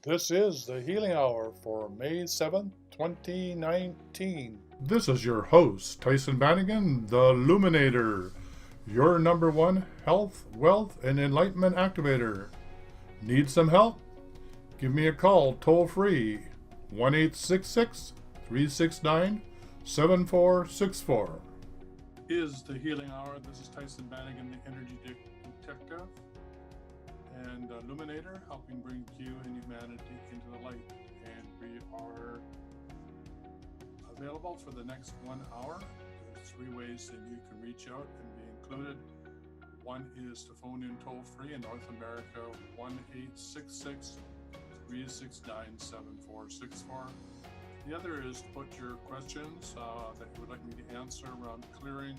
This is the Healing Hour for May 7th, 2019. This is your host, Tyson Bannigan, the Luminator, your number one health, wealth, and enlightenment activator. Need some help? Give me a call toll free 1 369 7464. Is the Healing Hour. This is Tyson Bannigan, the Energy Detective and Illuminator, helping bring you and humanity into the light. And we are available for the next 1 hour. There's 3 ways that you can reach out and be included. One is to phone in toll free in North America, 1-866-369-7464. The other is to put your questions that you would like me to answer around clearing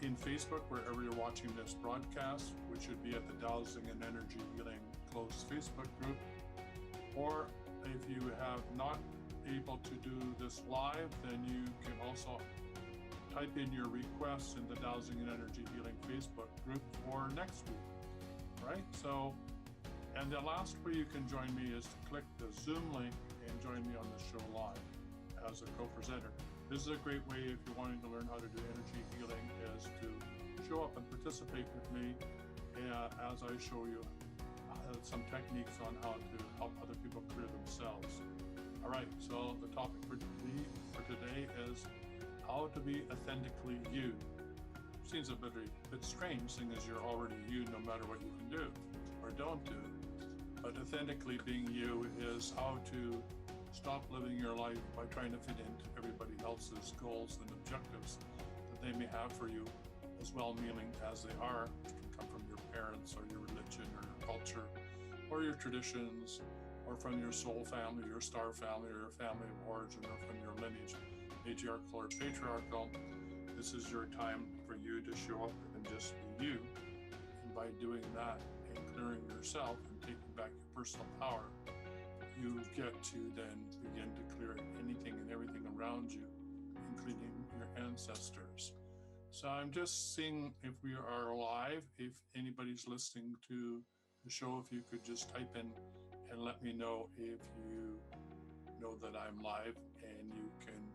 in Facebook, wherever you're watching this broadcast, which would be at the Dowsing and Energy Healing closed Facebook group. Or if you have not able to do this live, then you can also type in your requests in the Dowsing and Energy Healing Facebook group for next week. Right? So, and the last way you can join me is to click the Zoom link and join me on the show live as a co-presenter. This is a great way if you're wanting to learn how to do energy healing, is to show up and participate with me as I show you some techniques on how to help other people clear themselves. All right, so the topic for today is how to be authentically you. Seems a bit strange, seeing as you're already you no matter what you can do or don't do. But authentically being you is how to stop living your life by trying to fit into everybody else's goals and objectives that they may have for you, as well-meaning as they are, which can come from your parents or your religion or your culture or your traditions, or from your soul family, your star family, or your family of origin, or from your lineage, matriarchal or patriarchal. This is your time for you to show up and just be you. And by doing that and clearing yourself and taking back your personal power, you get to then begin to clear anything and everything around you, including your ancestors. So I'm just seeing if we are live, if anybody's listening to the show, if you could just type in and let me know if you know that I'm live and you can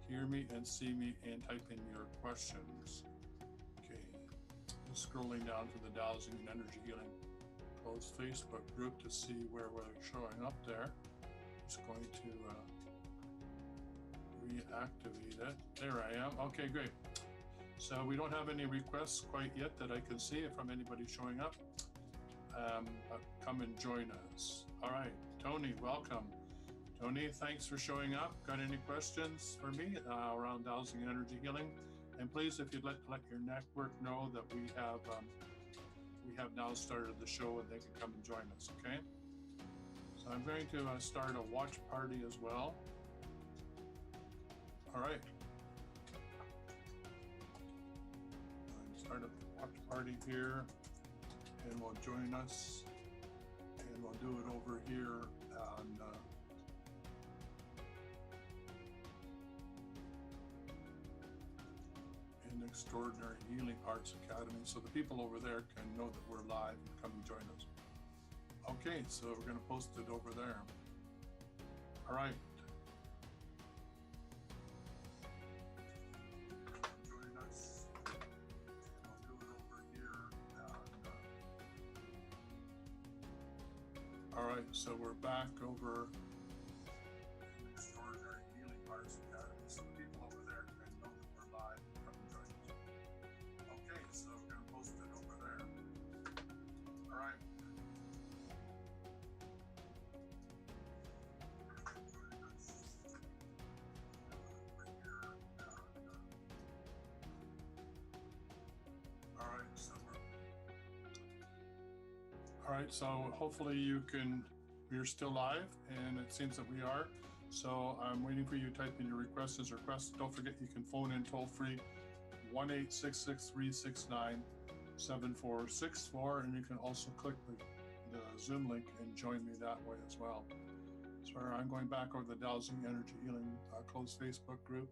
hear me and see me, and type in your questions. Okay, just scrolling down to the Dowsing and Energy Healing closed Facebook group to see where we're showing up there. Just going to reactivate it. There I am. Okay, great. So we don't have any requests quite yet that I can see from anybody showing up. But come and join us. All right, Tony, welcome. Tony, thanks for showing up. Got any questions for me around Dowsing and Energy Healing? And please, if you'd let your network know that we have now started the show and they can come and join us, okay? So I'm going to start a watch party as well. All right. Start a watch party here, and we'll join us, and we'll do it over here on in Extraordinary Healing Arts Academy, so the people over there can know that we're live and come and join us. Okay, so we're going to post it over there. All right. Join us. I'll do it over here. All right, so we're back over in Extraordinary Healing Arts Academy, so the people over there can know that we're live and come and join us. Okay, so we're going to post it over there. All right. All right, so hopefully we're still live, and it seems that we are. So I'm waiting for you to type in your requests as requests. Don't forget you can phone in toll free 1-866-369-7464, and you can also click the Zoom link and join me that way as well. So I'm going back over the Dowsing Energy Healing closed Facebook group,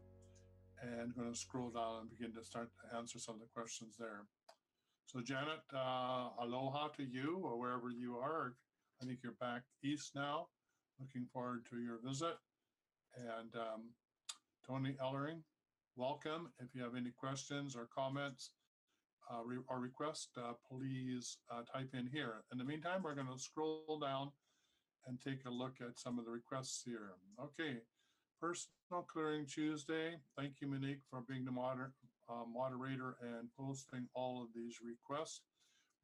and going to scroll down and begin to start to answer some of the questions there. So Janet, aloha to you, or wherever you are. I think you're back east now. Looking forward to your visit. And Tony Ellering, welcome. If you have any questions or comments or requests, please type in here. In the meantime, we're going to scroll down and take a look at some of the requests here. Okay, Personal Clearing Tuesday. Thank you, Monique, for being the moderator and posting all of these requests.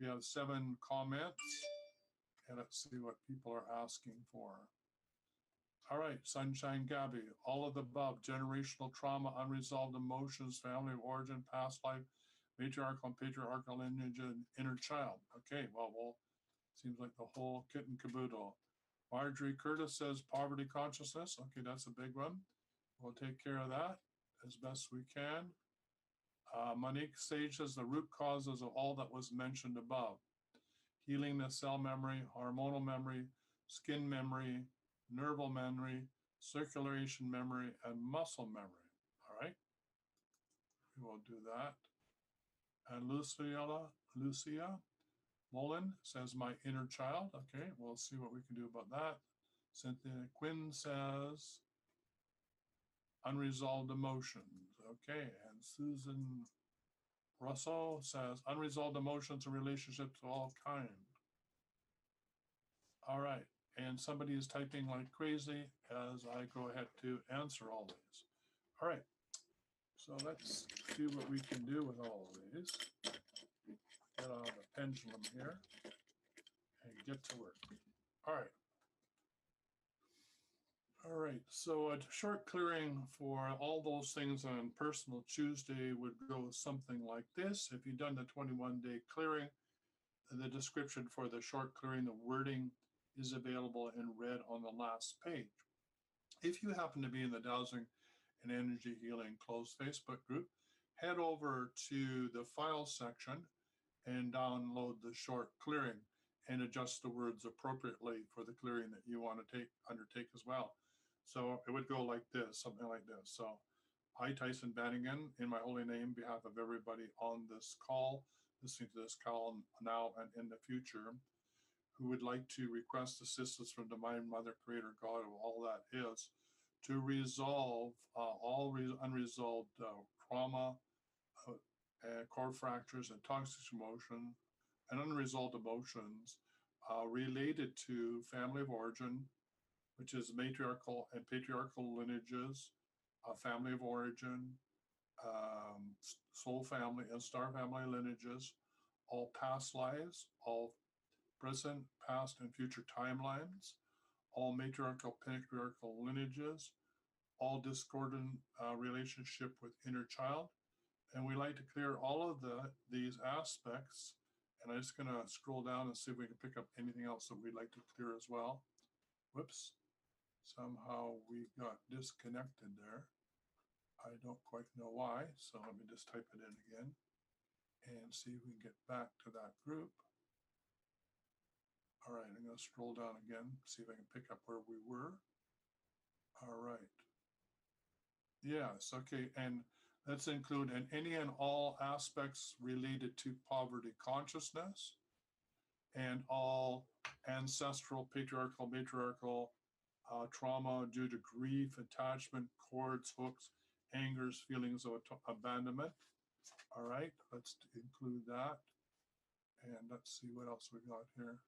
We have 7 comments, and let's see what people are asking for. All right, Sunshine Gabby, all of the above: generational trauma, unresolved emotions, family of origin, past life, matriarchal and patriarchal lineage, and inner child. Okay, well, seems like the whole kit and caboodle. Marjorie Curtis says poverty consciousness. Okay, that's a big one. We'll take care of that as best we can. Monique Sage says the root causes of all that was mentioned above: healing the cell memory, hormonal memory, skin memory, nerval memory, circulation memory, and muscle memory. All right, we will do that. And Lucia Mullen says my inner child. Okay, we'll see what we can do about that. Cynthia Quinn says unresolved emotions. Okay, and Susan Russell says unresolved emotions and relationships of all kinds. All right, and somebody is typing like crazy as I go ahead to answer all these. All right, so let's see what we can do with all of these. Get on the pendulum here and get to work. All right. All right, so a short clearing for all those things on Personal Tuesday would go something like this. If you've done the 21-day clearing, the description for the short clearing, the wording is available in red on the last page. If you happen to be in the Dowsing and Energy Healing closed Facebook group, head over to the file section and download the short clearing and adjust the words appropriately for the clearing that you want to undertake as well. So it would go like this, something like this. So I, Tyson Bannigan, in my holy name, behalf of everybody on this call, listening to this call now and in the future, who would like to request assistance from Divine Mother, Creator, God of all that is, to resolve all unresolved trauma, core fractures, and toxic emotion, and unresolved emotions related to family of origin, which is matriarchal and patriarchal lineages, family of origin, soul family, and star family lineages, all past lives, all present, past, and future timelines, all matriarchal, patriarchal lineages, all discordant relationship with inner child. And we like to clear all of these aspects. And I'm just going to scroll down and see if we can pick up anything else that we'd like to clear as well. Whoops. Somehow we got disconnected there. I don't quite know why. So let me just type it in again and see if we can get back to that group. All right, I'm going to scroll down again, see if I can pick up where we were. All right. Yes, okay, and let's include any and all aspects related to poverty consciousness and all ancestral, patriarchal, matriarchal trauma due to grief, attachment, cords, hooks, angers, feelings of abandonment. All right, let's include that. And let's see what else we got here.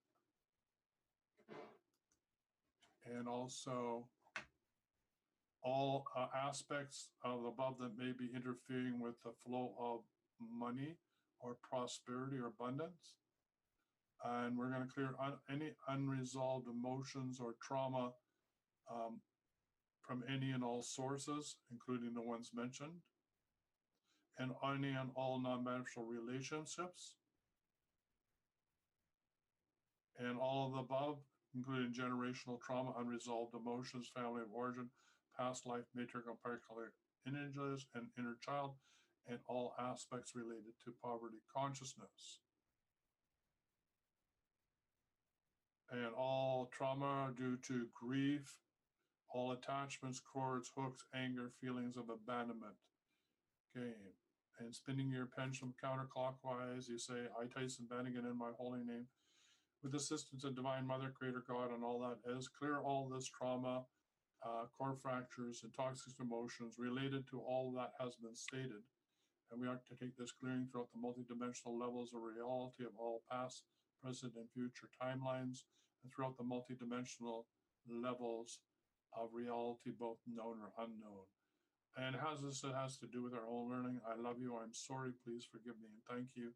And also all aspects of above that may be interfering with the flow of money or prosperity or abundance. And we're going to clear any unresolved emotions or trauma from any and all sources, including the ones mentioned, and any and all non-marital relationships, and all of the above, including generational trauma, unresolved emotions, family of origin, past life, matriarchal, patriarchal lineages, and inner child, and all aspects related to poverty consciousness. And all trauma due to grief, all attachments, cords, hooks, anger, feelings of abandonment. Okay, and spinning your pendulum counterclockwise, you say, I, Tyson Bannigan, in my holy name, with assistance of Divine Mother, Creator God, and all that is clear all this trauma, core fractures, and toxic emotions related to all that has been stated. And we are to take this clearing throughout the multidimensional levels of reality of all past, present, and future timelines, and throughout the multidimensional levels of reality, both known or unknown. And how this has to do with our own learning. I love you. I'm sorry. Please forgive me and thank you.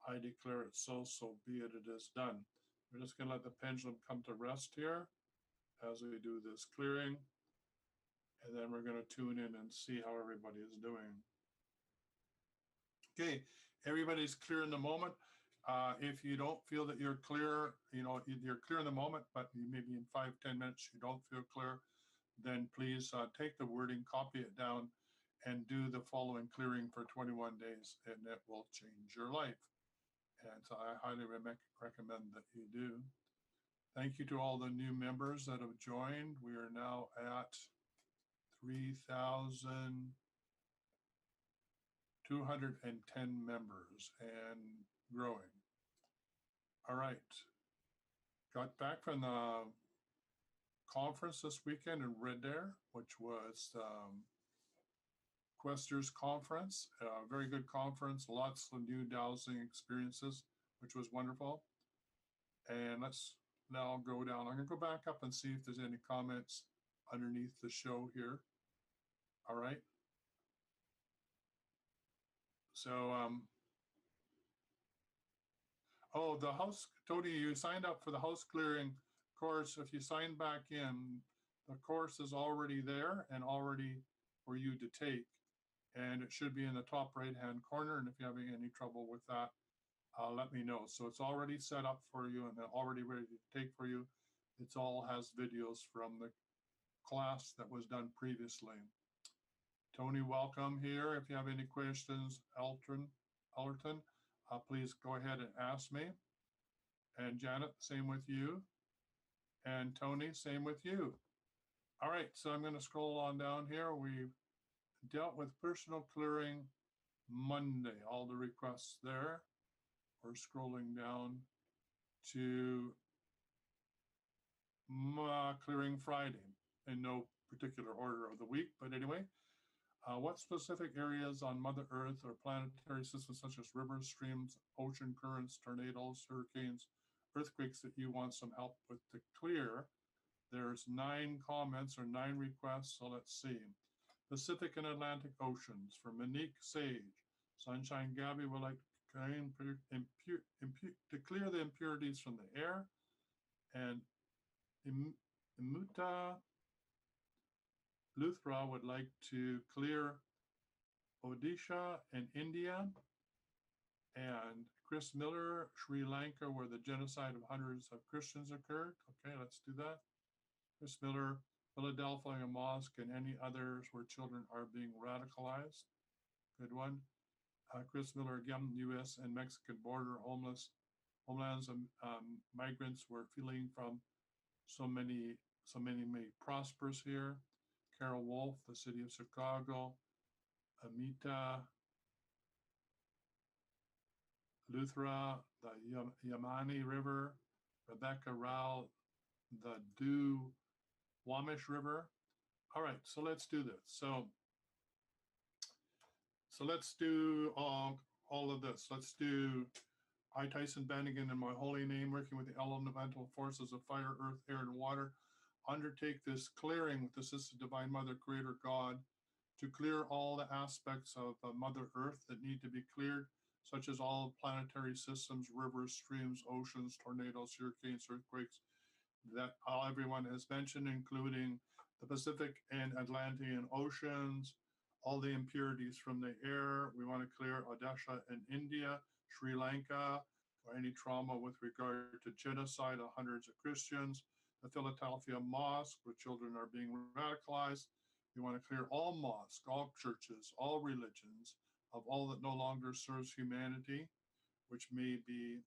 I declare it so, so be it. It is done. We're just going to let the pendulum come to rest here as we do this clearing. And then we're going to tune in and see how everybody is doing. Okay, everybody's clear in the moment. If you don't feel that you're clear, you're clear in the moment, but maybe in 5-10 minutes you don't feel clear, then please take the wording, copy it down, and do the following clearing for 21 days, and it will change your life. And so I highly recommend that you do. Thank you to all the new members that have joined. We are now at 3,210 members and growing. All right. Got back from the conference this weekend in Red Deer, which was Questers Conference, a very good conference, lots of new dowsing experiences, which was wonderful. And let's now go down. I'm going to go back up and see if there's any comments underneath the show here. All right. So, the house, Tony, you signed up for the house clearing course. If you sign back in, the course is already there and already for you to take. And it should be in the top right-hand corner. And if you're having any trouble with that, let me know. So it's already set up for you and already ready to take for you. It all has videos from the class that was done previously. Tony, welcome here. If you have any questions, Ellerton, please go ahead and ask me. And Janet, same with you. And Tony, same with you. All right, so I'm going to scroll on down here. We've dealt with personal clearing Monday, all the requests there. We're scrolling down to clearing Friday in no particular order of the week. But anyway, what specific areas on Mother Earth or planetary systems such as rivers, streams, ocean currents, tornadoes, hurricanes, earthquakes that you want some help with to clear? There's 9 comments or 9 requests. So let's see. Pacific and Atlantic Oceans for Monique Sage. Sunshine Gabby would like to clear the impurities from the air. And Imuta Luthra would like to clear Odisha and India. And Chris Miller, Sri Lanka, where the genocide of hundreds of Christians occurred. Okay, let's do that. Chris Miller, Philadelphia Mosque, and any others where children are being radicalized. Good one. Chris Miller, again, U.S. and Mexican border homelands and migrants were feeling from so many prosperous here. Carol Wolf, the city of Chicago. Amita Luthra, the Yamani River. Rebecca Rao, the Wamish River. All right, so let's do this. So let's do all of this. Let's do I, Tyson Bannigan, in my holy name, working with the elemental forces of fire, earth, air, and water, undertake this clearing with the assistance of Divine Mother, Creator God, to clear all the aspects of Mother Earth that need to be cleared, such as all planetary systems, rivers, streams, oceans, tornadoes, hurricanes, earthquakes, that everyone has mentioned, including the Pacific and Atlantean oceans, all the impurities from the air. We want to clear Odisha and India, Sri Lanka, or any trauma with regard to genocide of hundreds of Christians, the Philadelphia Mosque, where children are being radicalized. We want to clear all mosques, all churches, all religions, of all that no longer serves humanity, which may be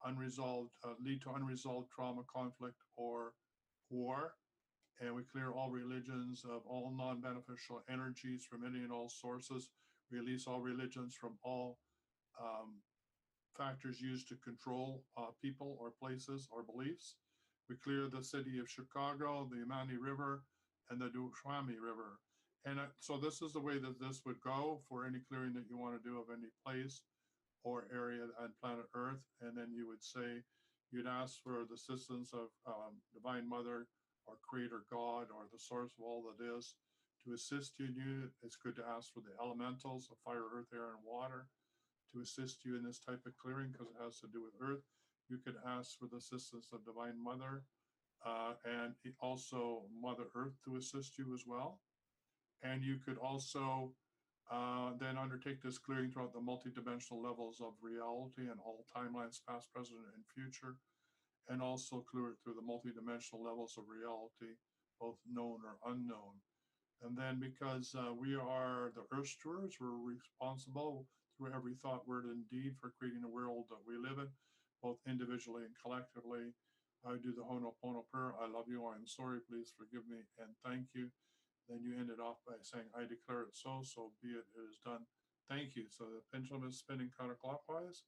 unresolved, lead to unresolved trauma, conflict, or war. And we clear all religions of all non-beneficial energies from any and all sources. Release all religions from all factors used to control people or places or beliefs. We clear the city of Chicago, the Yamani River, and the Dushwami River. And so this is the way that this would go for any clearing that you want to do of any place or area on planet Earth. And then you would say, you'd ask for the assistance of Divine Mother or Creator God or the source of all that is to assist you. It's good to ask for the elementals of fire, earth, air, and water to assist you in this type of clearing because it has to do with earth. You could ask for the assistance of Divine Mother and also Mother Earth to assist you as well. And you could also then undertake this clearing throughout the multidimensional levels of reality and all timelines, past, present, and future, and also clear it through the multidimensional levels of reality, both known or unknown. And then because we are the earth stewards, we're responsible through every thought, word, and deed for creating the world that we live in, both individually and collectively. I do the Ho'oponopono prayer. I love you. I'm sorry. Please forgive me and thank you. Then you end it off by saying, I declare it so, so be it, it is done. Thank you. So the pendulum is spinning counterclockwise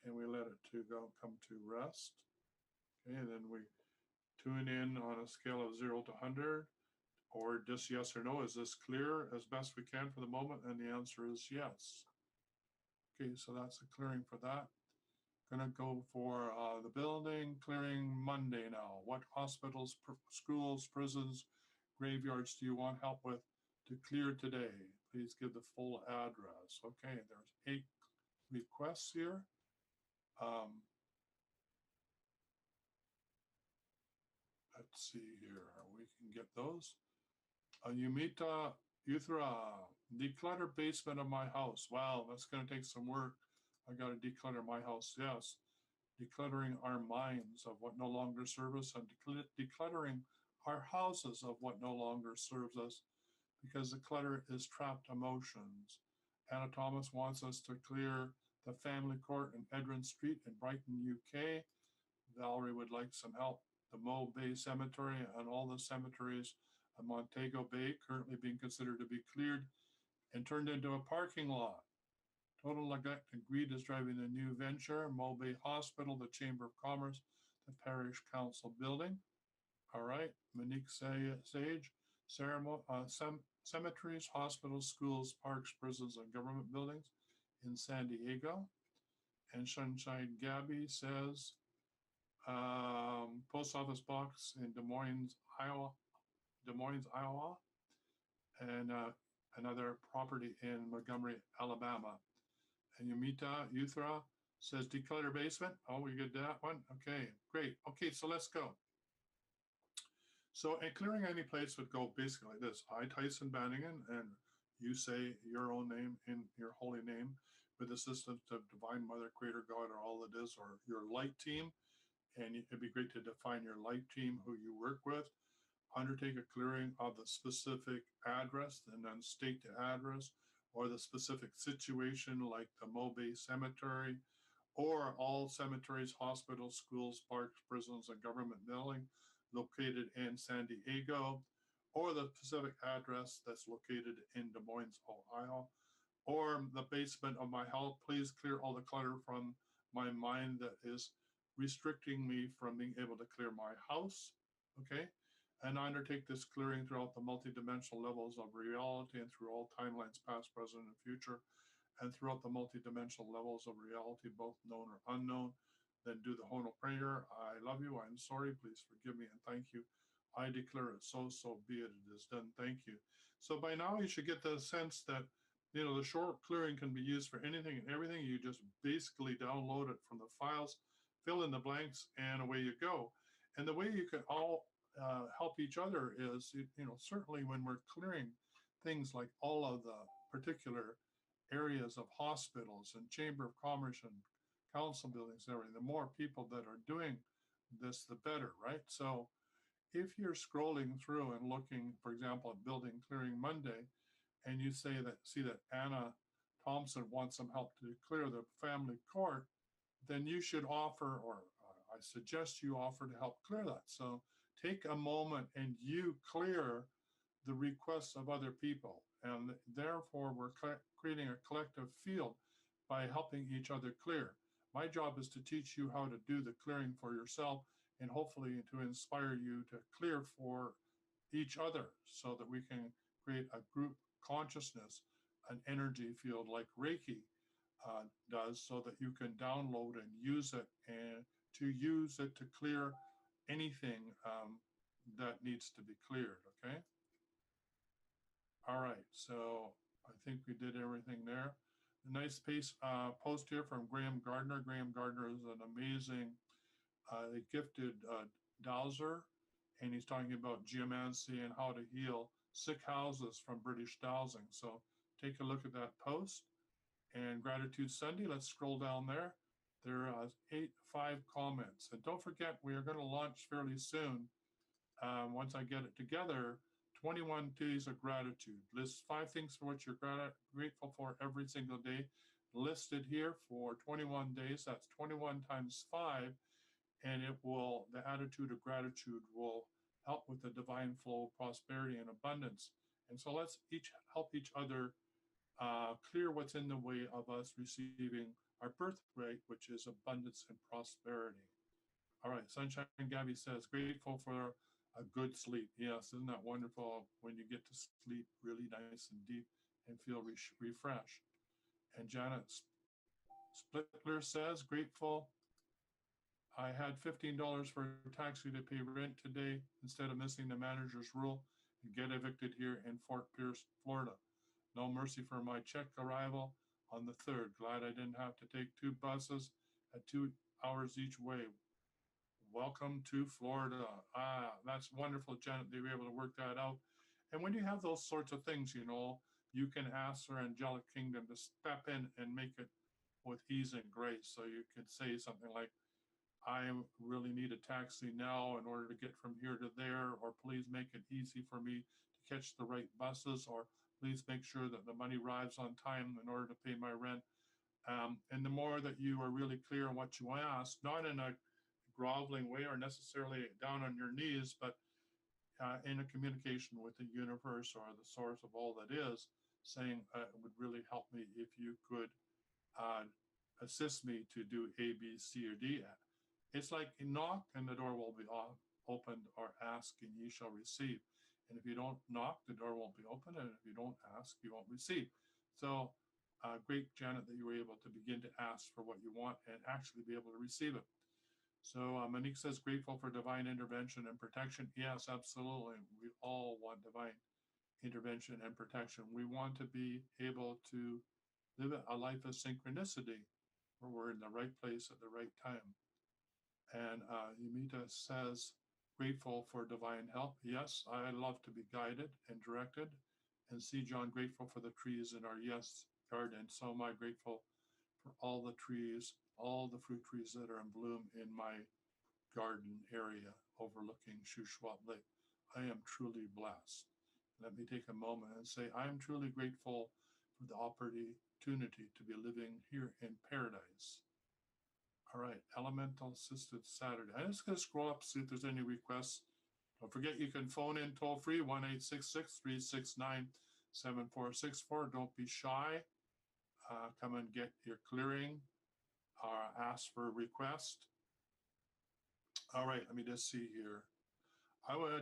and we let it to go come to rest. Okay, and then we tune in on a scale of 0 to 100 or just yes or no. Is this clear as best we can for the moment? And the answer is yes. Okay, so that's a clearing for that. Gonna go for the building clearing Monday now. What hospitals, schools, prisons, graveyards do you want help with to clear today? Please give the full address. Okay, there's 8 requests here. Let's see here. We can get those. Yumita Uthra, declutter basement of my house. Wow, that's going to take some work. I got to declutter my house. Yes. Decluttering our minds of what no longer serves us and decluttering our houses of what no longer serves us because the clutter is trapped emotions. Anna Thomas wants us to clear the family court in Edrin Street in Brighton, UK. Valerie would like some help. The Moe Bay Cemetery and all the cemeteries of Montego Bay currently being considered to be cleared and turned into a parking lot. Total neglect and greed is driving the new venture. Moe Bay Hospital, the Chamber of Commerce, the Parish Council building. All right, Monique Sage, cemeteries, hospitals, schools, parks, prisons, and government buildings in San Diego. And Sunshine Gabby says, post office box in Des Moines, Iowa, and another property in Montgomery, Alabama. And Yumita Uthra says declutter basement. Oh, we get that one. Okay, great. Okay, so let's go. So, and clearing any place would go basically like this. I, Tyson Bannigan, and you say your own name in your holy name with assistance of Divine Mother, Creator God, or all it is, or your light team. And it'd be great to define your light team, who you work with. Undertake a clearing of the specific address and then state the address or the specific situation like the Moe Bay Cemetery or all cemeteries, hospitals, schools, parks, prisons, and government building located in San Diego, or the specific address that's located in Des Moines, Ohio, or the basement of my house. Please clear all the clutter from my mind that is restricting me from being able to clear my house. Okay. And I undertake this clearing throughout the multidimensional levels of reality and through all timelines, past, present, and future, and throughout the multidimensional levels of reality, both known or unknown. Then do the Hono prayer. I love you. I'm sorry. Please forgive me and thank you. I declare it so, so be it. It is done. Thank you. So by now you should get the sense that, you know, the short clearing can be used for anything and everything. You just basically download it from the files, fill in the blanks, and away you go. And the way you can all help each other is, you know, certainly when we're clearing things like all of the particular areas of hospitals and Chamber of Commerce and council buildings and everything, the more people that are doing this, the better, right? So if you're scrolling through and looking, for example, at Building Clearing Monday, and you see that Anna Thompson wants some help to clear the family court, then you should offer, or I suggest you offer to help clear that. So take a moment and you clear the requests of other people. And therefore, we're creating a collective field by helping each other clear. My job is to teach you how to do the clearing for yourself and hopefully to inspire you to clear for each other so that we can create a group consciousness, an energy field like Reiki does, so that you can download and use it and to use it to clear anything that needs to be cleared. Okay. All right. So I think we did everything there. A nice post here from Graham Gardner. Graham Gardner is an amazing, gifted dowser, and he's talking about geomancy and how to heal sick houses from British dowsing. So take a look at that post. And Gratitude Sunday, let's scroll down there. There are 5 comments. And don't forget, we are going to launch fairly soon. Once I get it together, 21 days of gratitude. List 5 things for which you're grateful for every single day. Listed here for 21 days. That's 21 times 5. And the attitude of gratitude will help with the divine flow of prosperity and abundance. And so let's each help each other clear what's in the way of us receiving our birthright, which is abundance and prosperity. All right, Sunshine Gabby says, grateful for a good sleep. Yes, isn't that wonderful when you get to sleep really nice and deep and feel refreshed? And Janet Splittler says, grateful I had $15 for a taxi to pay rent today instead of missing the manager's rule and get evicted here in Fort Pierce, Florida. No mercy for my check arrival on the 3rd. Glad I didn't have to take 2 buses at 2 hours each way. Welcome to Florida. That's wonderful, Janet, that you were able to work that out. And when you have those sorts of things, you can ask our angelic kingdom to step in and make it with ease and grace. So you could say something like, I really need a taxi now in order to get from here to there, or please make it easy for me to catch the right buses, or please make sure that the money arrives on time in order to pay my rent. And the more that you are really clear on what you ask, not in a groveling way or necessarily down on your knees, but in a communication with the universe or the source of all that is, saying it would really help me if you could uh, assist me to do A, B, C, or D. It's like knock and the door will be opened, or ask and ye shall receive. And if you don't knock, the door won't be open. And if you don't ask, you won't receive. So great, Janet, that you were able to begin to ask for what you want and actually be able to receive it. So Monique says, grateful for divine intervention and protection. Yes, absolutely. We all want divine intervention and protection. We want to be able to live a life of synchronicity where we're in the right place at the right time. And Yumita says, grateful for divine help. Yes, I love to be guided and directed. And see, John, grateful for the trees in our yes garden. So am I grateful for all the trees, all the fruit trees that are in bloom in my garden area overlooking Shuswap Lake. I am truly blessed. Let me take a moment and say, I am truly grateful for the opportunity to be living here in paradise. All right, Elemental Assisted Saturday. I'm just going to scroll up, see if there's any requests. Don't forget, you can phone in toll free, 1-866-369-7464. Don't be shy. Come and get your clearing. Ask for a request. All right, let me just see here.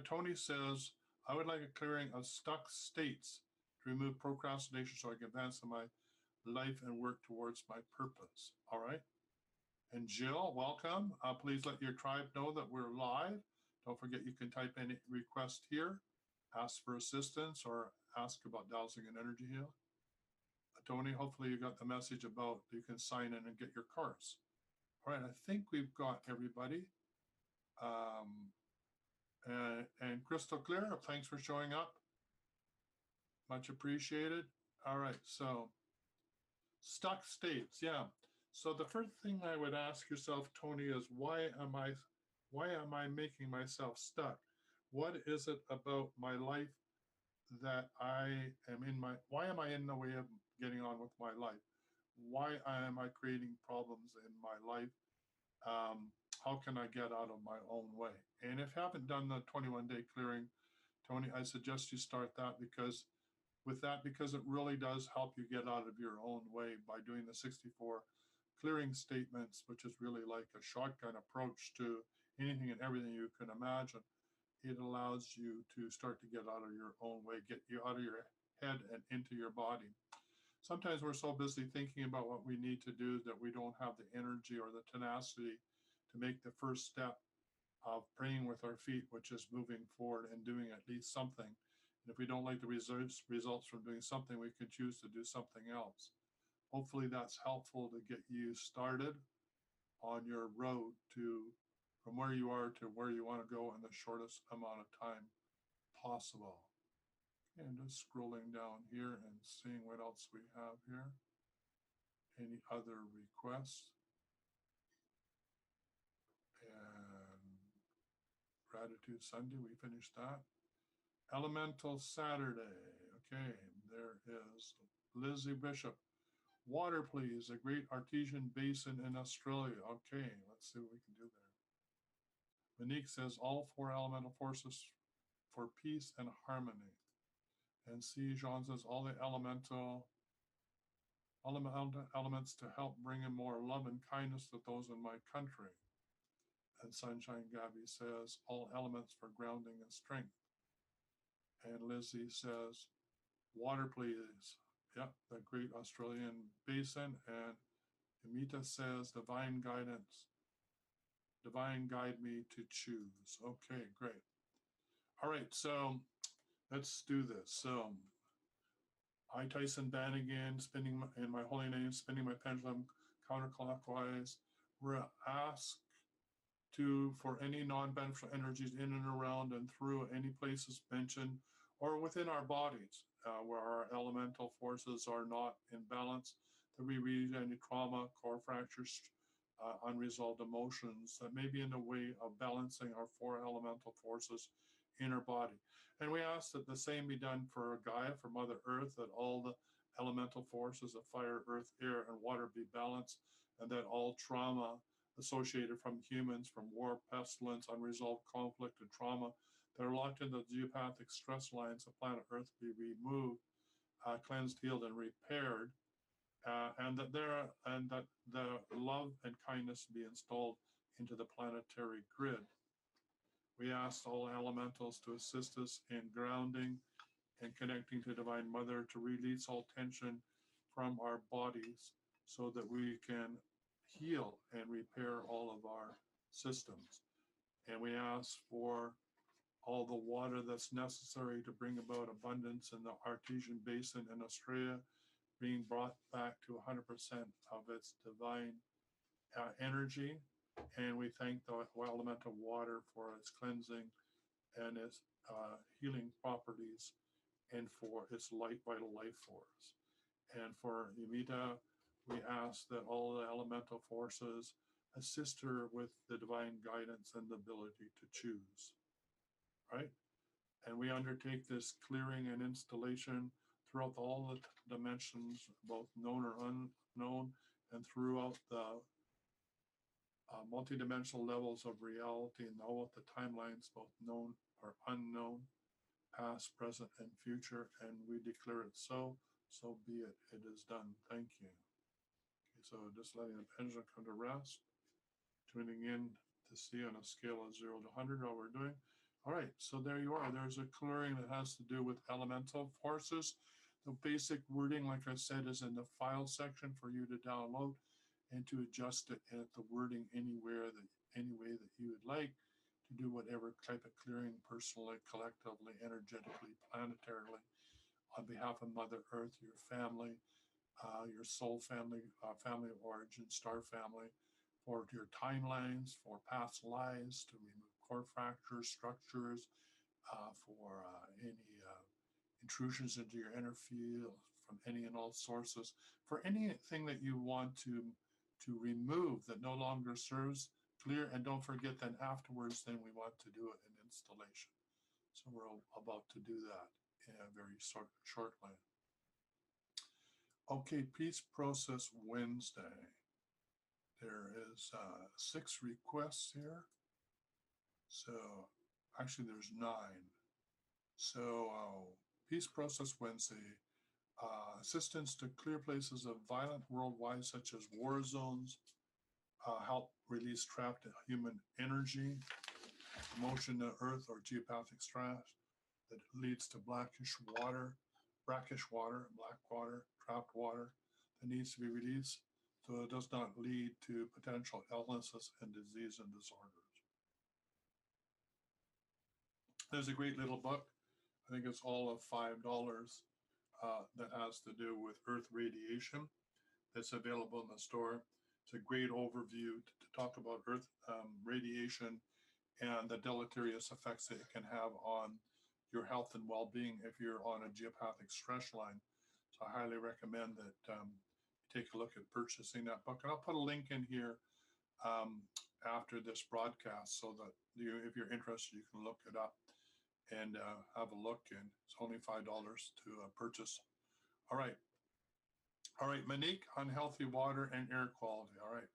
Tony says, I would like a clearing of stuck states to remove procrastination so I can advance in my life and work towards my purpose. All right. And Jill, welcome. Please let your tribe know that we're live. Don't forget you can type any request here, ask for assistance, or ask about dowsing and energy heal. Tony, hopefully you got the message about you can sign in and get your cards. All right, I think we've got everybody. And crystal clear, thanks for showing up. Much appreciated. All right, so stuck states, yeah. So the first thing I would ask yourself, Tony, is why am I making myself stuck? What is it about my life that why am I in the way of getting on with my life? Why am I creating problems in my life? How can I get out of my own way? And if you haven't done the 21-day clearing, Tony, I suggest you start that because it really does help you get out of your own way by doing the 64 clearing statements, which is really like a shotgun approach to anything and everything you can imagine. It allows you to start to get out of your own way, get you out of your head and into your body. Sometimes we're so busy thinking about what we need to do that we don't have the energy or the tenacity to make the first step of praying with our feet, which is moving forward and doing at least something. And if we don't like the results from doing something, we can choose to do something else. Hopefully, that's helpful to get you started on your road to from where you are to where you want to go in the shortest amount of time possible. And just scrolling down here and seeing what else we have here. Any other requests? And Gratitude Sunday, we finished that. Elemental Saturday. Okay, there is Lizzie Bishop. Water, please. A great artesian basin in Australia. Okay, let's see what we can do there. Monique says all four elemental forces for peace and harmony. And C. Jean says all the elements to help bring in more love and kindness to those in my country. And Sunshine Gabby says all elements for grounding and strength. And Lizzie says water, please. Yep, the great Australian basin. And Amita says divine guidance. Divine guide me to choose. Okay, great. All right, so let's do this. So I, Tyson Bannigan, spinning in my holy name, spinning my pendulum counterclockwise. We're asked to, for any non-beneficial energies in and around and through any places mentioned or within our bodies where our elemental forces are not in balance, that we read any trauma, core fractures, unresolved emotions that may be in the way of balancing our four elemental forces in our body. And we ask that the same be done for Gaia, for Mother Earth, that all the elemental forces of fire, earth, air, and water be balanced, and that all trauma associated from humans, from war, pestilence, unresolved conflict, and trauma that are locked into the geopathic stress lines of planet Earth be removed, cleansed, healed, and repaired, and that the love and kindness be installed into the planetary grid. We ask all elementals to assist us in grounding and connecting to Divine Mother to release all tension from our bodies so that we can heal and repair all of our systems. And we ask for all the water that's necessary to bring about abundance in the artesian basin in Australia, being brought back to 100% of its divine energy. And we thank the elemental water for its cleansing and its healing properties and for its light, vital life force. And for Yamita, we ask that all the elemental forces assist her with the divine guidance and the ability to choose, right? And we undertake this clearing and installation throughout all the dimensions, both known or unknown, and throughout the multidimensional levels of reality and all of the timelines, both known or unknown, past, present, and future. And we declare it so be it. It is done. Thank you. Okay, so just letting the pendulum come to rest, tuning in to see on a scale of 0 to 100 how we're doing. All right, so there you are. There's a clearing that has to do with elemental forces. The basic wording, like I said, is in the file section for you to download and to adjust it at the wording any way that you would like to do whatever type of clearing personally, collectively, energetically, planetarily, on behalf of Mother Earth, your family, your soul family, family of origin, star family, for your timelines, for past lives, to remove core fractures, structures, for any intrusions into your inner field from any and all sources, for anything that you want to remove that no longer serves, clear, and don't forget then afterwards, then we want to do an installation. So we're about to do that very shortly. Okay, Peace Process Wednesday. There is 6 requests here. So actually there's 9. So Peace Process Wednesday, Assistance to clear places of violence worldwide, such as war zones, help release trapped human energy, motion to earth or geopathic stress that leads to brackish water, black water, trapped water that needs to be released so it does not lead to potential illnesses and disease and disorders. There's a great little book. I think it's all of $5 that has to do with Earth radiation that's available in the store. It's a great overview to talk about Earth radiation and the deleterious effects that it can have on your health and well-being if you're on a geopathic stress line. So I highly recommend that you take a look at purchasing that book. And I'll put a link in here after this broadcast so that if you're interested, you can look it up and have a look. And it's only $5 to purchase. All right. All right, Monique, unhealthy water and air quality. All right.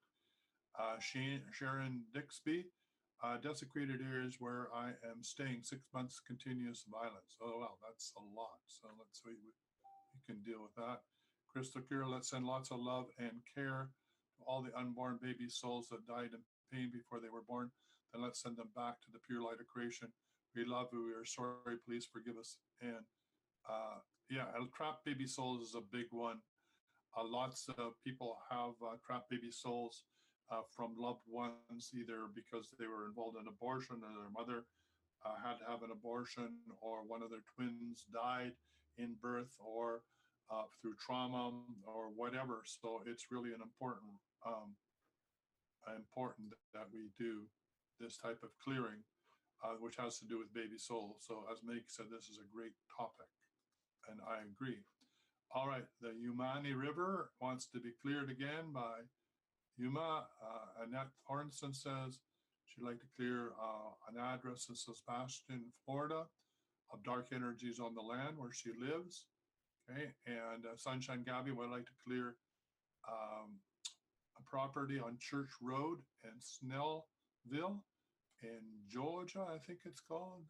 Sharon Dixby, desecrated areas where I am staying, 6 months continuous violence. Oh, wow, that's a lot. So let's see, we can deal with that. Crystal Clear, let's send lots of love and care to all the unborn baby souls that died in pain before they were born. Then let's send them back to the pure light of creation. We love you. We are sorry. Please forgive us. And yeah, trapped baby souls is a big one. Lots of people have trapped baby souls from loved ones, either because they were involved in abortion or their mother had to have an abortion, or one of their twins died in birth, or through trauma or whatever. So it's really an important that we do this type of clearing, which has to do with baby souls. So as Meg said, this is a great topic, and I agree. All right, the Umani River wants to be cleared again by Yuma. Annette Thornson says she'd like to clear an address in Sebastian, Florida, of dark energies on the land where she lives. Okay, and Sunshine Gabby would like to clear um, a property on Church Road in Snellville in Georgia, I think it's called,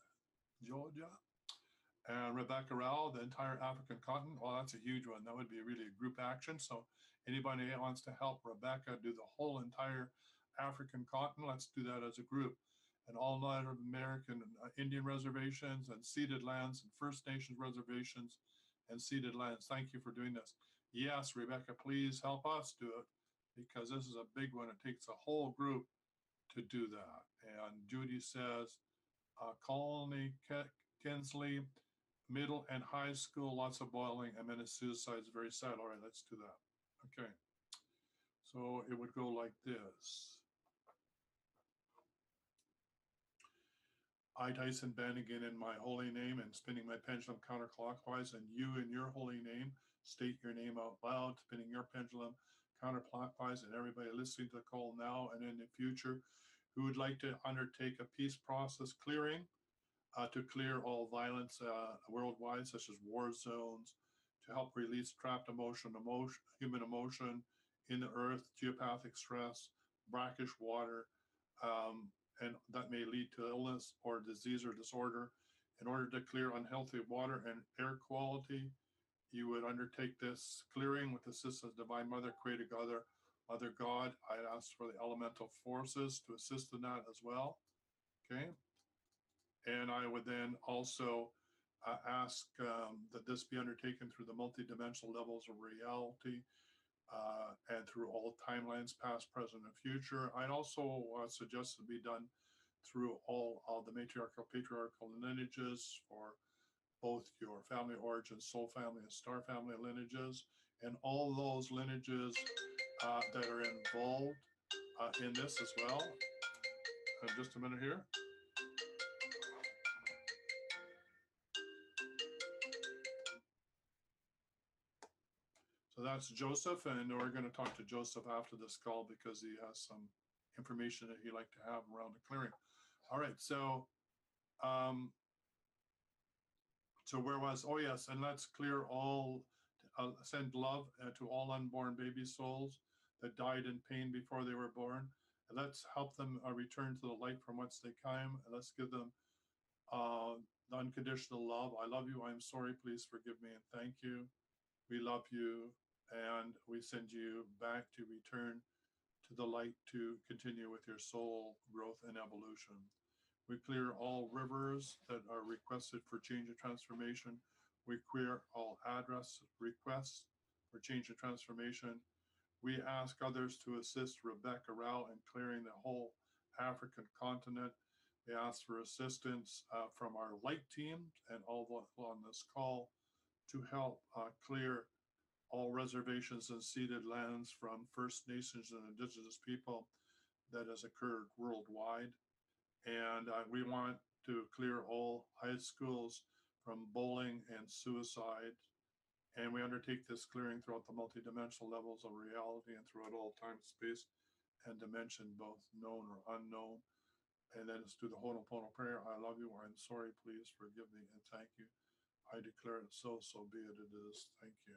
Georgia. And Rebecca Rowell, the entire African continent. Well, that's a huge one. That would be really a group action. So anybody that wants to help Rebecca do the whole entire African continent, let's do that as a group. And all Native American Indian reservations and ceded lands and First Nations reservations and ceded lands. Thank you for doing this. Yes, Rebecca, please help us do it because this is a big one. It takes a whole group to do that. And Judy says, Colony Kinsley, middle and high school, lots of boiling, and then a suicide is very sad. All right, let's do that. Okay. So it would go like this. I, Tyson Bannigan, in my holy name, and spinning my pendulum counterclockwise, and you in your holy name, state your name out loud, spinning your pendulum counterclockwise, and everybody listening to the call now and in the future who would like to undertake a peace process clearing to clear all violence worldwide, such as war zones, to help release trapped human emotion in the earth, geopathic stress, brackish water, um, and that may lead to illness or disease or disorder. In order to clear unhealthy water and air quality, you would undertake this clearing with the assistance of Divine Mother, Creator God, Mother God. I'd ask for the elemental forces to assist in that as well. Okay. And I would then also ask that this be undertaken through the multidimensional levels of reality and through all timelines, past, present, and future. I'd also suggest it be done through all of the matriarchal, patriarchal lineages for both your family origin, soul family, and star family lineages, and all those lineages that are involved in this as well. Just a minute here. So that's Joseph, and we're going to talk to Joseph after this call because he has some information that he'd like to have around the clearing. All right, so where was, oh yes, and let's clear all, send love to all unborn baby souls that died in pain before they were born. And let's help them return to the light from whence they came. And let's give them the unconditional love. I love you. I'm sorry. Please forgive me and thank you. We love you, and we send you back to return to the light to continue with your soul growth and evolution. We clear all rivers that are requested for change and transformation. We clear all address requests for change and transformation. We ask others to assist Rebecca Rao in clearing the whole African continent. We ask for assistance from our light team and all on this call to help clear all reservations and ceded lands from First Nations and Indigenous people that has occurred worldwide. And we want to clear all high schools from bullying and suicide. And we undertake this clearing throughout the multidimensional levels of reality and throughout all time, space, and dimension, both known or unknown. And then let's do the Ho'oponopono prayer. I love you, or I'm sorry, please forgive me, and thank you. I declare it so, so be it, it is. Thank you.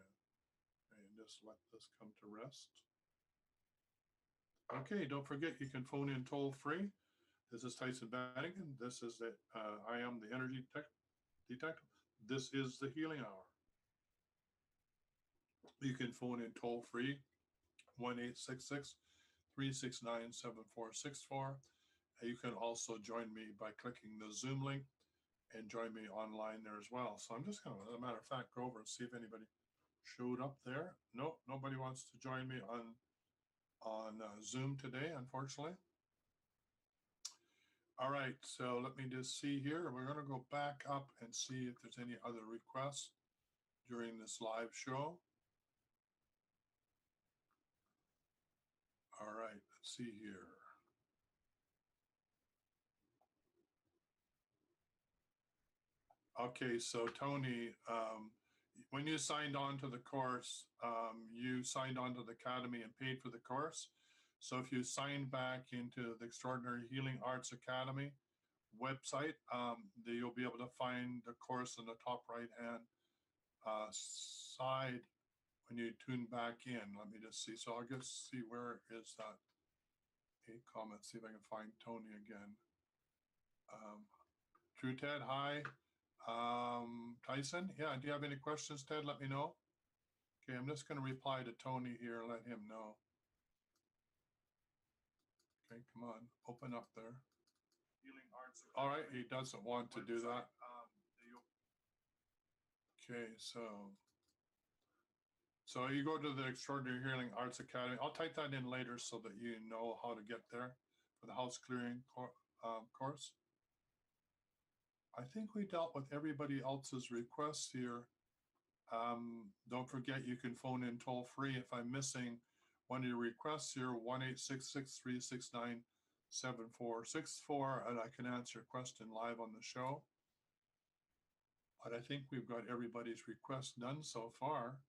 And just let this come to rest. Okay, don't forget you can phone in toll free. This is Tyson Bannigan. This is the I am the energy detective. This is the healing hour. You can phone in toll free 1-866-369-7464. You can also join me by clicking the Zoom link and join me online there as well. So I'm just going to, as a matter of fact, go over and see if anybody showed up there. No, nobody wants to join me on Zoom today, unfortunately. All right, so let me just see here. We're going to go back up and see if there's any other requests during this live show. All right, let's see here. Okay, so Tony, when you signed on to the course, you signed on to the Academy and paid for the course. So if you sign back into the Extraordinary Healing Arts Academy website, you'll be able to find the course in the top right-hand side when you tune back in. Let me just see. So I'll just see where is that a comment. See if I can find Tony again. True Ted, hi. Tyson, yeah, do you have any questions, Ted? Let me know. Okay, I'm just going to reply to Tony here and let him know. Okay, come on, open up there. Healing Arts. All right, he doesn't want to do that. Okay, so you go to the Extraordinary Healing Arts Academy. I'll type that in later so that you know how to get there for the house clearing course. I think we dealt with everybody else's requests here. Don't forget you can phone in toll free if I'm missing one of your requests here, 1-866-369-7464, and I can answer a question live on the show. But I think we've got everybody's request done so far.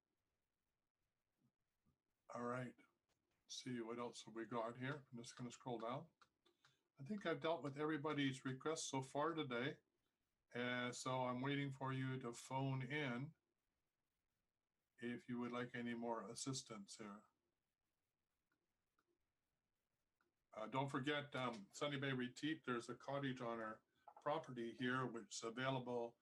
All right, let's see what else have we got here. I'm just going to scroll down. I think I've dealt with everybody's requests so far today. So I'm waiting for you to phone in if you would like any more assistance here. Don't forget Sunny Bay Retreat. There's a cottage on our property here which is available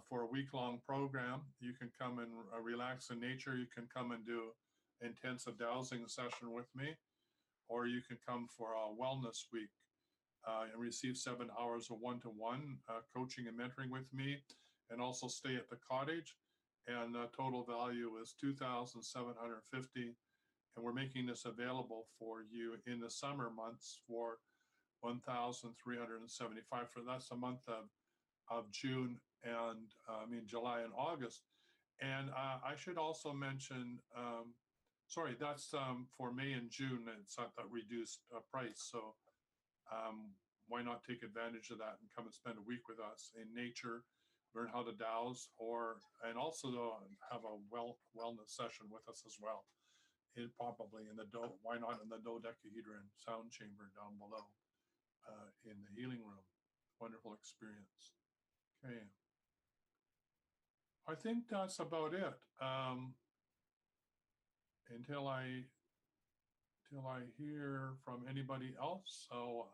for a week-long program. You can come and relax in nature. You can come and do intensive dowsing session with me, or you can come for a wellness week and receive 7 hours of one-to-one coaching and mentoring with me, and also stay at the cottage. And the total value is $2,750. And we're making this available for you in the summer months for $1,375. For that's the month of June and July and August. And I should also mention, sorry, that's for May and June. It's at that reduced price. So why not take advantage of that and come and spend a week with us in nature, learn how to douse, and also have a wellness session with us as well. Probably in the why not in the dodecahedron sound chamber down below in the healing room. Wonderful experience. Okay, I think that's about it. Until I hear from anybody else. So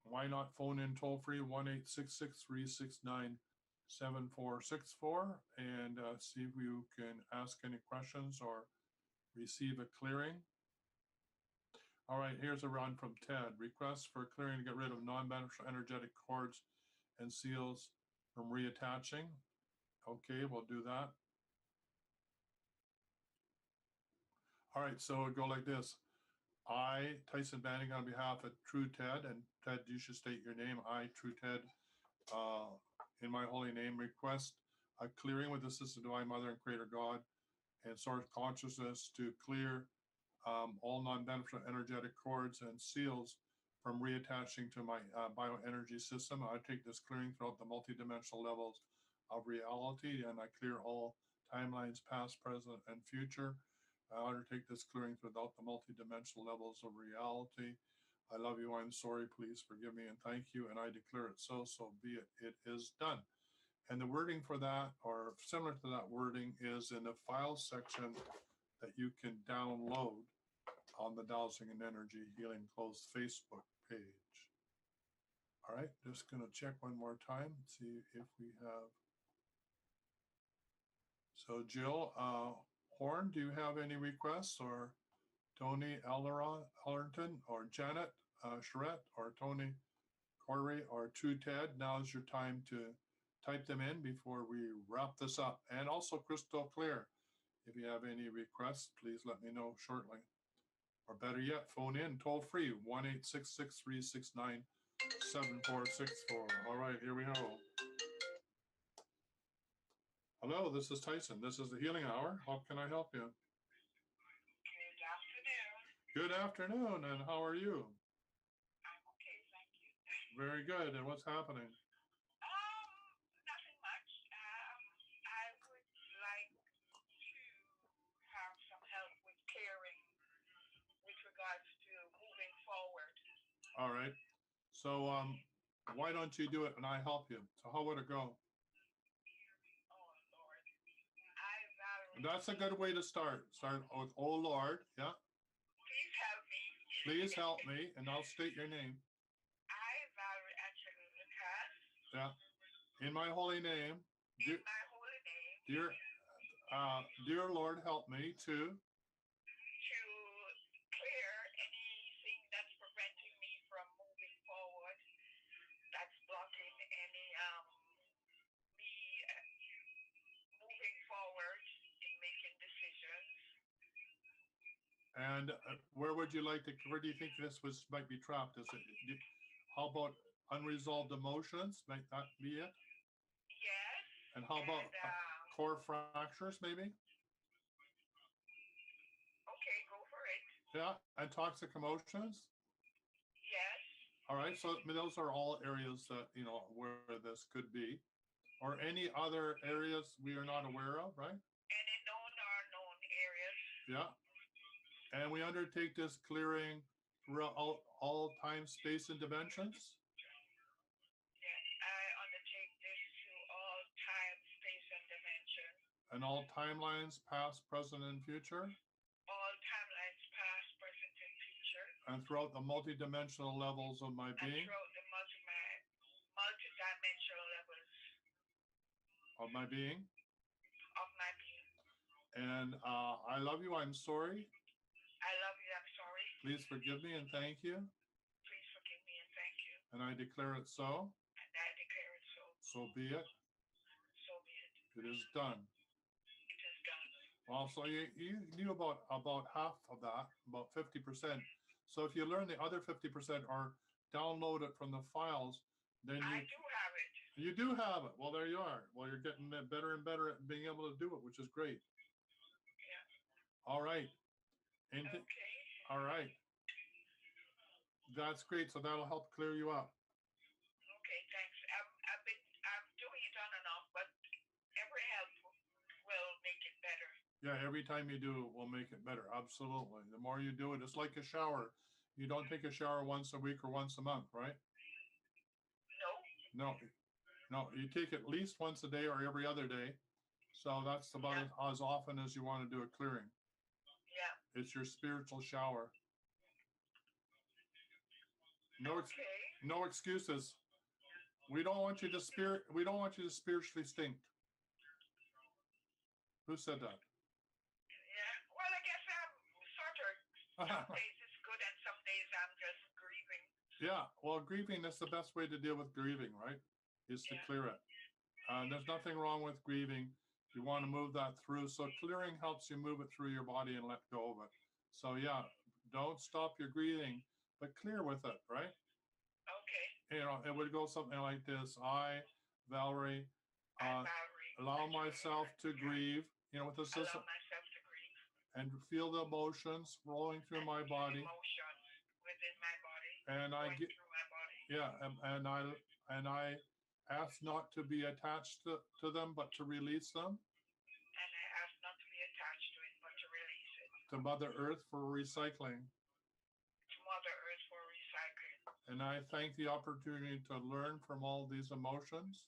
why not phone in toll free 1-866-369-7464. 7464 and see if you can ask any questions or receive a clearing. All right, here's a run from Ted. Request for clearing to get rid of non-beneficial energetic cords and seals from reattaching. Okay, we'll do that. All right, so it'll go like this. I, Tyson Banning, on behalf of True Ted, and Ted, you should state your name. I, True Ted, in my holy name, request a clearing with the assistance of Divine Mother and Creator God and Source Consciousness to clear all non-beneficial energetic cords and seals from reattaching to my bioenergy system. I take this clearing throughout the multidimensional levels of reality, and I clear all timelines, past, present, and future. I undertake this clearing throughout the multidimensional levels of reality. I love you. I'm sorry. Please forgive me and thank you. And I declare it so. So be it. It is done. And the wording for that, or similar to that wording, is in the file section that you can download on the Dowsing and Energy Healing Closed Facebook page. All right, just going to check one more time, see if we have. So Jill Horn, do you have any requests? Or Tony Ellerton, or Janet Charette, or Tony Corey, or True Ted? Now is your time to type them in before we wrap this up. And also Crystal Clear, if you have any requests, please let me know shortly. Or better yet, phone in toll free 1-866-369-7464. All right, here we go. Hello, this is Tyson. This is the Healing Hour. How can I help you? Good afternoon. Good afternoon, and how are you? I'm okay, thank you. Very good. And what's happening? Nothing much. I would like to have some help with clearing with regards to moving forward. All right. So why don't you do it and I help you? So how would it go? Oh, Lord. I value. That's a good way to start. Start with, oh, Lord. Yeah. Please help me. Please help me, and I'll state your name. I value actually Lucas. Yeah. In my holy name. In my holy name. Dear Lord, help me to clear anything that's preventing me from moving forward, that's blocking any me moving forward in making decisions. And where would you like to? Where do you think this might be trapped? How about unresolved emotions? Might that be it? Yes. And how about core fractures, maybe? Okay, go for it. Yeah, and toxic emotions. Yes. All right, so those are all areas that where this could be, or any other areas we are not aware of, right? Any known or unknown areas. Yeah. And we undertake this clearing throughout all time, space, and dimensions. Yes, I undertake this through all time, space, and dimension. And all timelines, past, present, and future. All timelines, past, present, and future. And throughout the multidimensional levels of my being. And throughout the multidimensional levels. Of my being. Of my being. And I love you. I'm sorry. I love you. I'm sorry. Please forgive me and thank you. Please forgive me and thank you. And I declare it so. And I declare it so. So be it. So be it. It is done. It is done. Well, so you knew about half of that, about 50%. So if you learn the other 50% or download it from the files, then I do have it. You do have it. Well, there you are. Well, you're getting better and better at being able to do it, which is great. Yeah. All right. Okay. All right. That's great. So that'll help clear you up. Okay, thanks. I'm doing it on and off, but every help will make it better. Yeah, every time you do it will make it better. Absolutely. The more you do it, it's like a shower. You don't take a shower once a week or once a month, right? No. No, you take at least once a day or every other day. So that's about as often as you want to do a clearing. Yeah. It's your spiritual shower. No excuses. We don't want you to spiritually stink. Who said that? Yeah. Well, I guess I'm sort of. Some days it's good, and some days I'm just grieving. Yeah. Well, grieving is the best way to deal with grieving, right? Is to clear it. There's nothing wrong with grieving. You want to move that through. So clearing helps you move it through your body and let go of it. So yeah, don't stop your grieving, but clear with it, right? Okay. It would go something like this. I, Valerie, allow myself to grieve, with the system, Allow myself to grieve. And feel the emotions rolling through my body. Emotions within my body. And I get through my body. Yeah, and I ask not to be attached to them, but to release them. And I ask not to be attached to it, but to release it. To Mother Earth for recycling. To Mother Earth for recycling. And I thank the opportunity to learn from all these emotions.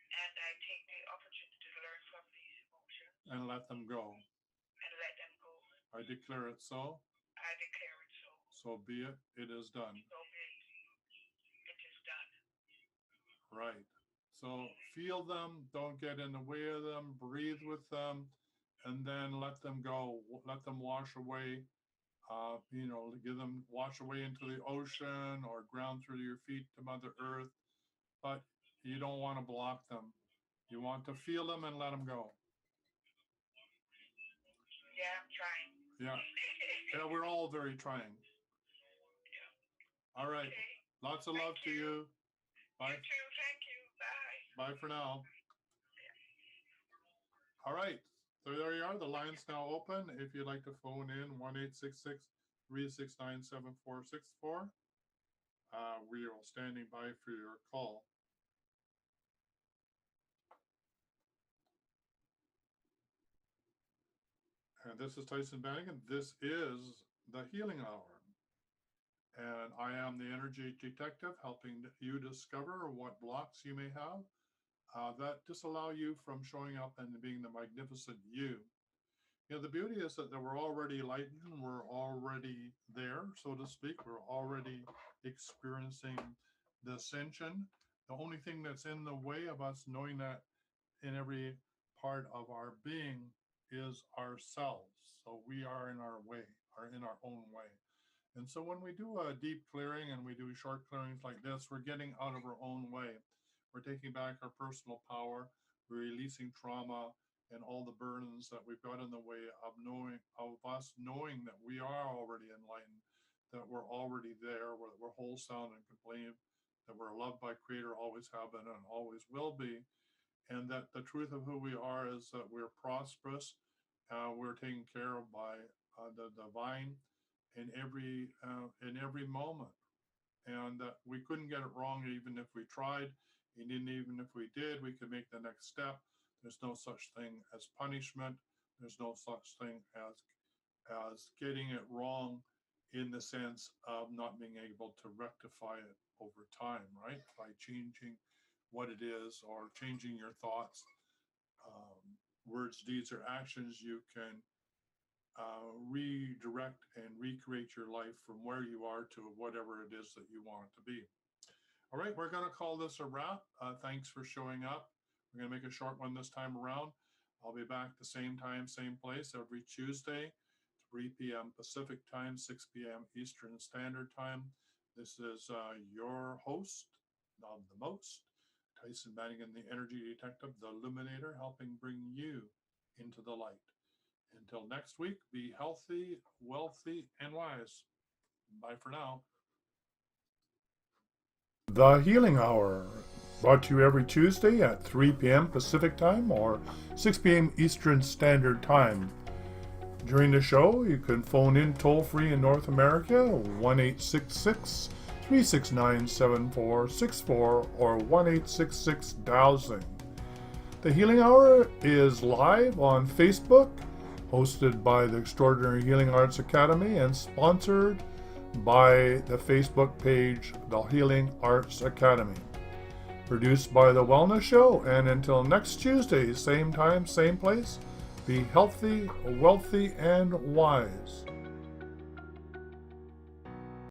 And I take the opportunity to learn from these emotions. And let them go. And let them go. I declare it so. I declare it so. So be it. It is done. So be it. It is done. Right. So feel them. Don't get in the way of them. Breathe with them. And then let them go. Let them wash away. Give them wash away into the ocean or ground through your feet to Mother Earth. But you don't want to block them. You want to feel them and let them go. Yeah, I'm trying. Yeah, we're all very trying. Yeah. All right. Okay. Lots of love to you. Bye. You too. Thank you. Bye. Bye for now. Yeah. All right. So there you are. The line's now open. If you'd like to phone in, 1-866-369-7464. We are standing by for your call. And this is Tyson Bannigan. This is the Healing Hour. And I am the energy detective, helping you discover what blocks you may have that disallow you from showing up and being the magnificent you. The beauty is that we're already enlightened, we're already there, so to speak. We're already experiencing the ascension. The only thing that's in the way of us knowing that in every part of our being is ourselves. So we are in our way, are in our own way. And so when we do a deep clearing and we do short clearings like this, we're getting out of our own way. We're taking back our personal power. We're releasing trauma and all the burdens that we've got in the way of us knowing that we are already enlightened, that we're already there, we're whole, sound, and complete, that we're loved by Creator, always have been and always will be, and that the truth of who we are is that we're prosperous, we're taken care of by the divine in every moment, and that we couldn't get it wrong even if we tried, and even if we did, we could make the next step. There's no such thing as punishment. There's no such thing as getting it wrong in the sense of not being able to rectify it over time, right? By changing what it is or changing your thoughts, words, deeds, or actions, you can redirect and recreate your life from where you are to whatever it is that you want it to be. All right, we're going to call this a wrap. Thanks for showing up. We're going to make a short one this time around. I'll be back the same time, same place every Tuesday, 3 p.m. Pacific time, 6 p.m. Eastern Standard Time. This is your host of the most, Tyson Bannigan, the Energy Detective, the Illuminator, helping bring you into the light. Until next week, be healthy, wealthy, and wise. Bye for now. The Healing Hour, brought to you every Tuesday at 3 p.m. Pacific Time or 6 p.m. Eastern Standard Time. During the show, you can phone in toll-free in North America, 1-866-369-7464 or 1-866-DOWSING. The Healing Hour is live on Facebook, hosted by the Extraordinary Healing Arts Academy and sponsored by the Facebook page, The Healing Arts Academy. Produced by The Wellness Show, and until next Tuesday, same time, same place, be healthy, wealthy, and wise.